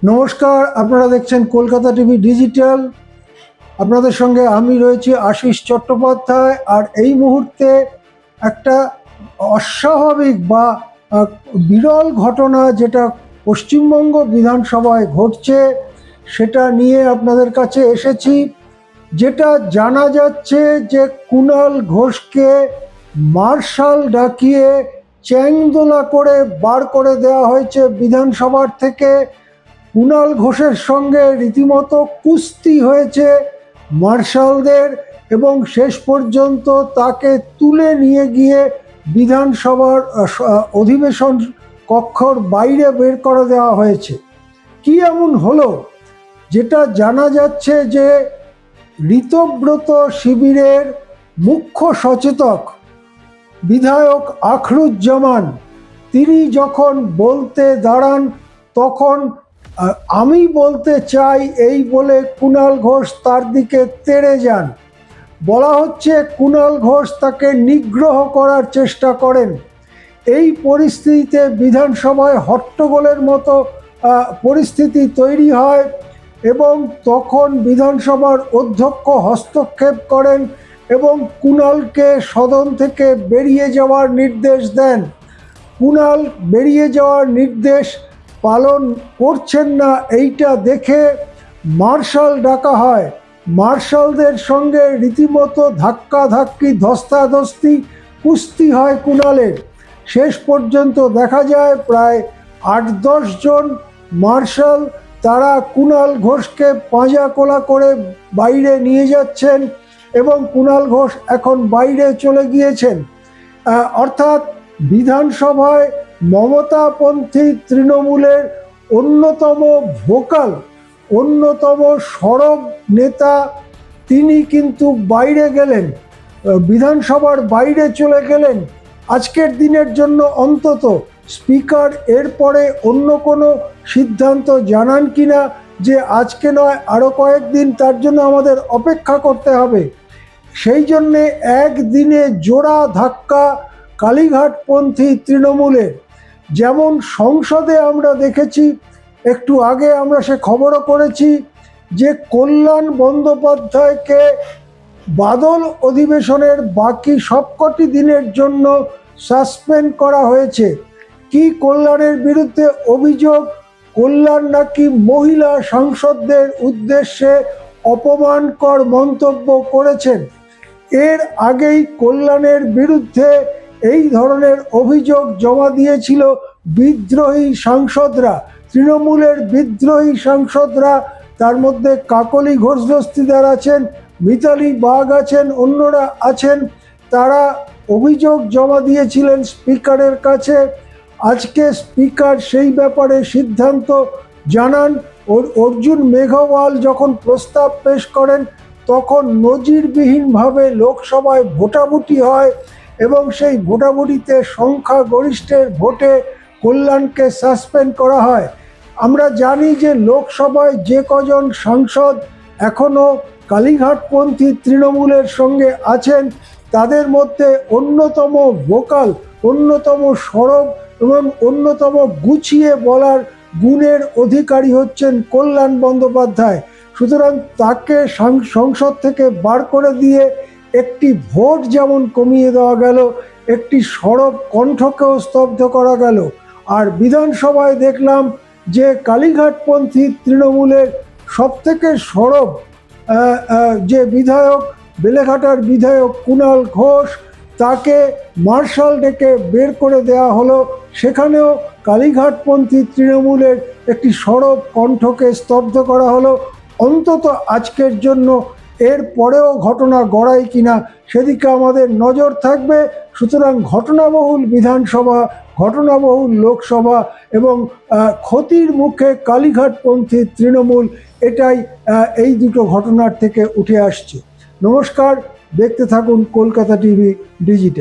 নমস্কার, আপনারা দেখছেন কলকাতা টিভি ডিজিটাল। আপনাদের সঙ্গে আমি রয়েছি আশিস চট্টোপাধ্যায়। আর এই মুহূর্তে একটা অস্বাভাবিক বা বিরল ঘটনা যেটা পশ্চিমবঙ্গ বিধানসভায় ঘটছে সেটা নিয়ে আপনাদের কাছে এসেছি। যেটা জানা যাচ্ছে যে কুণাল ঘোষকে মার্শাল ডাকিয়ে চ্যাংদোলা করে বার করে দেওয়া হয়েছে বিধানসভার থেকে। কুণাল ঘোষের সঙ্গে রীতিমতো কুস্তি হয়েছে মার্শালদের এবং শেষ পর্যন্ত তাকে তুলে নিয়ে গিয়ে বিধানসভার অধিবেশন কক্ষর বাইরে বের করে দেওয়া হয়েছে। কি এমন হলো? যেটা জানা যাচ্ছে যে ঋতব্রত শিবিরের মুখ্য সচেতক বিধায়ক আখরুজ্জামান তিনি যখন বলতে দাঁড়ান তখন আমি বলতে চাই এই বলে কুণাল ঘোষ তার দিকে তেড়ে যান। বলা হচ্ছে কুণাল ঘোষ তাকে নিগ্রহ করার চেষ্টা করেন। এই পরিস্থিতিতে বিধানসভায় হট্টগোলের মতো পরিস্থিতি তৈরি হয় এবং তখন বিধানসভার অধ্যক্ষ হস্তক্ষেপ করেন এবং কুণালকে সদন থেকে বেরিয়ে যাওয়ার নির্দেশ দেন। কুণাল বেরিয়ে যাওয়ার নির্দেশ পালন করছেন না, এইটা দেখে মার্শাল ডাকা হয়। মার্শালদের সঙ্গে রীতিমতো ধাক্কাধাক্কি ধস্তাধস্তি কুস্তি হয় কুণালের। শেষ পর্যন্ত দেখা যায় প্রায় ৮-১০ জন মার্শাল তারা কুণাল ঘোষকে পাঁজা কোলা করে বাইরে নিয়ে যাচ্ছেন এবং কুণাল ঘোষ এখন বাইরে চলে গিয়েছেন। অর্থাৎ বিধানসভায় মমতাপন্থী তৃণমূলের অন্যতম ভোকাল, অন্যতম সরব নেতা তিনি কিন্তু বাইরে গেলেন, বিধানসভার বাইরে চলে গেলেন আজকের দিনের জন্য অন্তত। স্পিকার এরপরে অন্য কোনো সিদ্ধান্ত জানান কিনা যে আজকে নয় আরও কয়েকদিন, তার জন্য আমাদের অপেক্ষা করতে হবে। সেই জন্যে একদিনে জোড়া ধাক্কা কালীঘাটপন্থী তৃণমূলের। যেমন সংসদে আমরা দেখেছি, একটু আগে আমরা সে খবরও করেছি যে কল্যাণ বন্দ্যোপাধ্যায়কে বাদল অধিবেশনের বাকি সবকটি দিনের জন্য সাসপেন্ড করা হয়েছে। কি কল্যাণের বিরুদ্ধে অভিযোগ? কল্যাণ নাকি মহিলা সাংসদদের উদ্দেশ্যে অপমানকর মন্তব্য করেছেন। এর আগেই কল্যাণের বিরুদ্ধে এই ধরনের অভিযোগ জমা দিয়েছিল বিদ্রোহী সাংসদরা, তৃণমূলের বিদ্রোহী সাংসদরা। তার মধ্যে কাকলি ঘোষ দস্তিদার আছেন, মিতালি বাগ আছেন, অন্যরা আছেন। তারা অভিযোগ জমা দিয়েছিলেন স্পিকারের কাছে। আজকে স্পিকার সেই ব্যাপারে সিদ্ধান্ত জানান। অর্জুন মেঘওয়াল যখন প্রস্তাব পেশ করেন তখন নজিরবিহীনভাবে লোকসভায় ভোটাভুটি হয় এবং সেই ভোটাভুটিতে সংখ্যাগরিষ্ঠের ভোটে কল্যাণকে সাসপেন্ড করা হয়। আমরা জানি যে লোকসভায় যে কজন সাংসদ এখনও কালীঘাটপন্থী তৃণমূলের সঙ্গে আছেন তাদের মধ্যে অন্যতম ভোকাল, অন্যতম সরব এবং অন্যতম গুছিয়ে বলার গুণের অধিকারী হচ্ছেন কল্যাণ বন্দ্যোপাধ্যায়। সুতরাং তাকে সংসদ থেকে বার করে দিয়ে একটি ভোট যেমন কমিয়ে দেওয়া গেল, একটি সরব কণ্ঠকেও স্তব্ধ করা গেল। আর বিধানসভায় দেখলাম যে কালীঘাটপন্থী তৃণমূলের সবথেকে সরব যে বিধায়ক, বেলেঘাটার বিধায়ক কুণাল ঘোষ, তাকে মার্শাল ডেকে বের করে দেওয়া হলো। সেখানেও কালীঘাটপন্থী তৃণমূলের একটি সরব কণ্ঠকে স্তব্ধ করা হলো। অন্তত আজকের জন্য। এর পরেও ঘটনা গড়ায় কিনা সেদিকে আমাদের নজর থাকবে। সুতরাং ঘটনাবহুল বিধানসভা, ঘটনাবহুল লোকসভা এবং ক্ষতির মুখে কালীঘাটপন্থী তৃণমূল, এটাই এই দুটো ঘটনার থেকে উঠে আসছে। নমস্কার, দেখতে থাকুন কলকাতা টিভি ডিজিটাল।